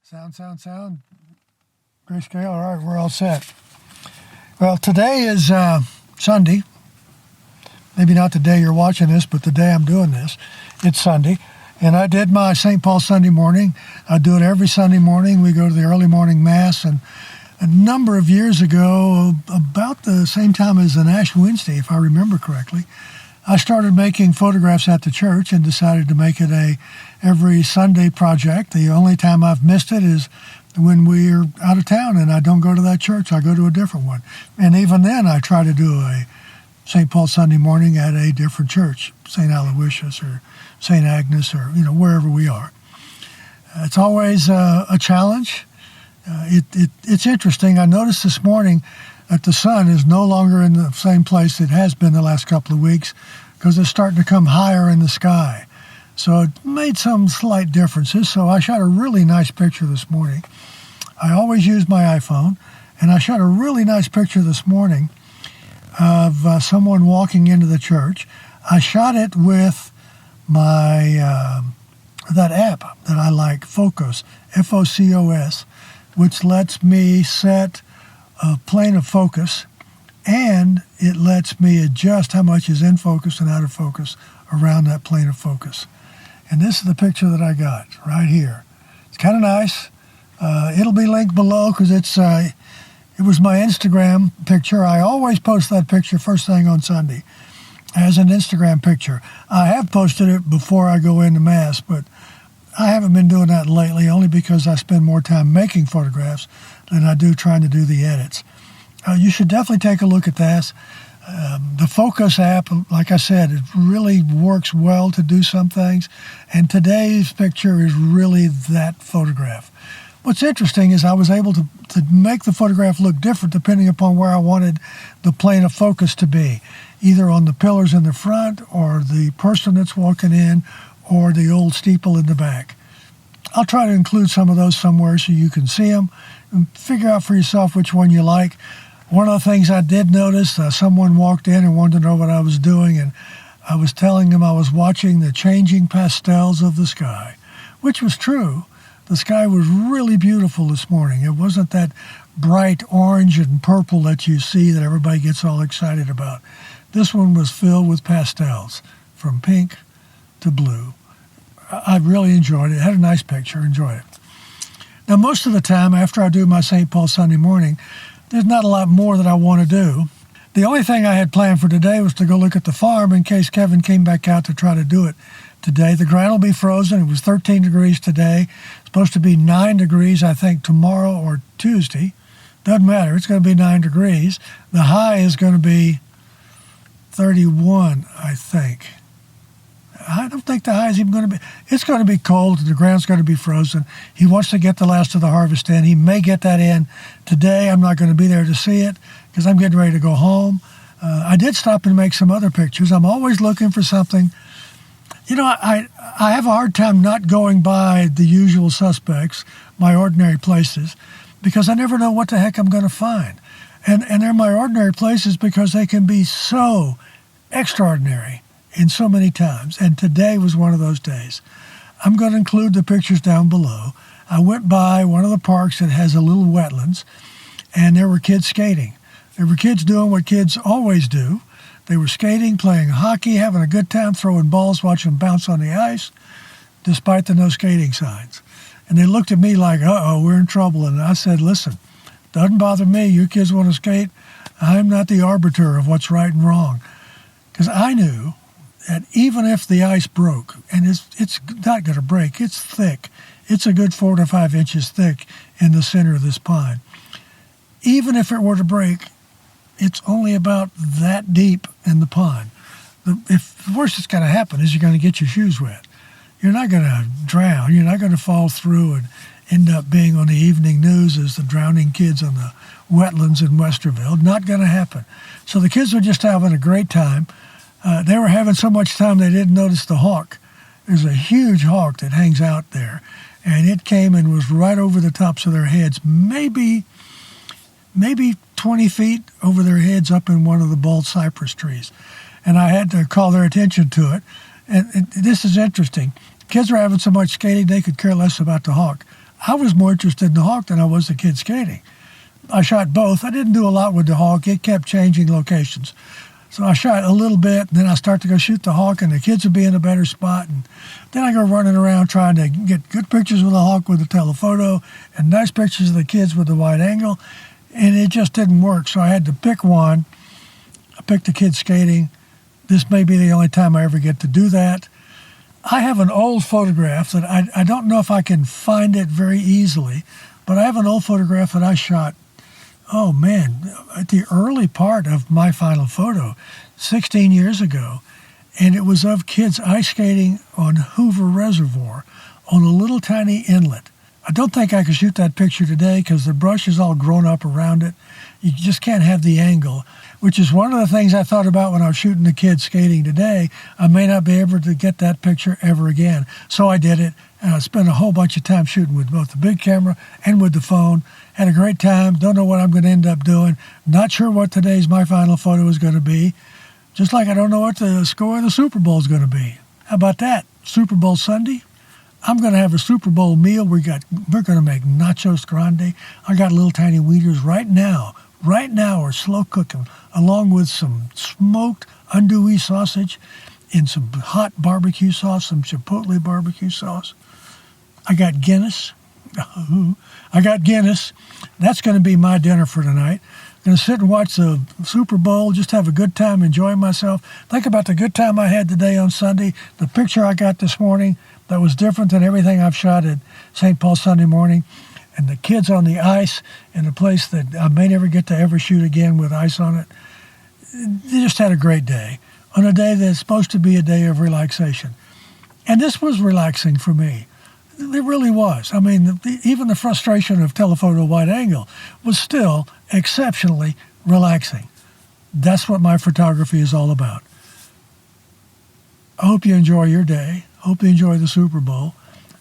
Sound. Grayscale, all right, we're all set. Well, today is Sunday. Maybe not the day you're watching this, but the day I'm doing this. It's Sunday. And I did my St. Paul Sunday morning. I do it every Sunday morning. We go to the early morning Mass. And a number of years ago, about the same time as an Ash Wednesday, if I remember correctly, I started making photographs at the church and decided to make it a every Sunday project. The only time I've missed it is when we're out of town and I don't go to that church. I go to a different one. And even then, I try to do a St. Paul Sunday morning at a different church, St. Aloysius or St. Agnes or, wherever we are. It's always a challenge. It's interesting. I noticed this morning that the sun is no longer in the same place it has been the last couple of weeks because it's starting to come higher in the sky. So it made some slight differences. So I shot a really nice picture this morning. I always use my iPhone, and I shot a really nice picture this morning of someone walking into the church. I shot it with my that app that I like, FOCOS, FOCOS, which lets me set a plane of focus, and it lets me adjust how much is in focus and out of focus around that plane of focus. And this is the picture that I got right here. It's kind of nice. It'll be linked below because it was my Instagram picture. I always post that picture first thing on Sunday as an Instagram picture. I have posted it before I go into Mass, but I haven't been doing that lately only because I spend more time making photographs than I do trying to do the edits. You should definitely take a look at that. The FOCOS app, like I said, it really works well to do some things, and today's picture is really that photograph. What's interesting is I was able to make the photograph look different depending upon where I wanted the plane of focus to be, either on the pillars in the front or the person that's walking in or the old steeple in the back. I'll try to include some of those somewhere so you can see them and figure out for yourself which one you like. One of the things I did notice, someone walked in and wanted to know what I was doing, and I was telling them I was watching the changing pastels of the sky, which was true. The sky was really beautiful this morning. It wasn't that bright orange and purple that you see that everybody gets all excited about. This one was filled with pastels, from pink to blue. I really enjoyed it. It had a nice picture. Enjoyed it. Now, most of the time after I do my St. Paul Sunday morning, there's not a lot more that I want to do. The only thing I had planned for today was to go look at the farm in case Kevin came back out to try to do it today. The ground will be frozen. It was 13 degrees today. It's supposed to be 9 degrees, I think, tomorrow or Tuesday. Doesn't matter. It's going to be 9 degrees. The high is going to be 31, I think. I don't think the high is even going to be. It's going to be cold. The ground's going to be frozen. He wants to get the last of the harvest in. He may get that in today. I'm not going to be there to see it because I'm getting ready to go home. I did stop and make some other pictures. I'm always looking for something. I have a hard time not going by the usual suspects, my ordinary places, because I never know what the heck I'm going to find. And they're my ordinary places because they can be so extraordinary in so many times, and today was one of those days. I'm going to include the pictures down below. I went by one of the parks that has a little wetlands, and there were kids skating. There were kids doing what kids always do. They were skating, playing hockey, having a good time, throwing balls, watching them bounce on the ice, despite the no skating signs. And they looked at me like, uh-oh, we're in trouble. And I said, listen, doesn't bother me. You kids want to skate? I'm not the arbiter of what's right and wrong. Because I knew that even if the ice broke, and it's not going to break, it's thick. It's a good 4 to 5 inches thick in the center of this pond. Even if it were to break, it's only about that deep in the pond. The worst that's going to happen is you're going to get your shoes wet. You're not going to drown. You're not going to fall through and end up being on the evening news as the drowning kids on the wetlands in Westerville. Not going to happen. So the kids were just having a great time. They were having so much time they didn't notice the hawk. There's a huge hawk that hangs out there, and it came and was right over the tops of their heads, maybe 20 feet over their heads up in one of the bald cypress trees. And I had to call their attention to it. And this is interesting. Kids were having so much skating they could care less about the hawk. I was more interested in the hawk than I was the kids skating. I shot both. I didn't do a lot with the hawk. It kept changing locations. So I shot a little bit, and then I start to go shoot the hawk, and the kids would be in a better spot. And then I go running around trying to get good pictures with the hawk with the telephoto and nice pictures of the kids with the wide angle, and it just didn't work. So I had to pick one. I picked the kids skating. This may be the only time I ever get to do that. I have an old photograph that I don't know if I can find it very easily, but I have an old photograph that I shot, oh man, at the early part of my final photo, 16 years ago, and it was of kids ice skating on Hoover Reservoir on a little tiny inlet. I don't think I could shoot that picture today because the brush is all grown up around it. You just can't have the angle, which is one of the things I thought about when I was shooting the kids skating today. I may not be able to get that picture ever again. So I did it, and I spent a whole bunch of time shooting with both the big camera and with the phone. Had a great time. Don't know what I'm going to end up doing. Not sure what today's my final photo is going to be. Just like I don't know what the score of the Super Bowl is going to be. How about that? Super Bowl Sunday? I'm going to have a Super Bowl meal. We're going to make nachos grande. I got little tiny wieners right now are slow cooking, along with some smoked andouille sausage and some hot barbecue sauce, some chipotle barbecue sauce. I got Guinness. That's going to be my dinner for tonight. I'm going to sit and watch the Super Bowl, just have a good time, enjoy myself. Think about the good time I had today on Sunday, the picture I got this morning that was different than everything I've shot at St. Paul Sunday morning, and the kids on the ice in a place that I may never get to ever shoot again with ice on it. They just had a great day on a day that's supposed to be a day of relaxation. And this was relaxing for me. It really was. I mean, even the frustration of telephoto wide angle was still exceptionally relaxing. That's what my photography is all about. I hope you enjoy your day. Hope you enjoy the Super Bowl.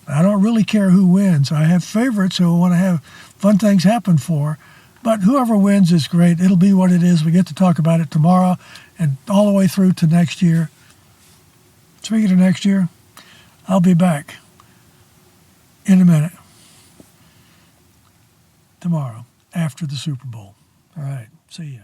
I don't really care who wins. I have favorites who I want to have fun things happen for. But whoever wins is great. It'll be what it is. We get to talk about it tomorrow and all the way through to next year. Speaking of next year, I'll be back in a minute. Tomorrow, after the Super Bowl. All right. See ya.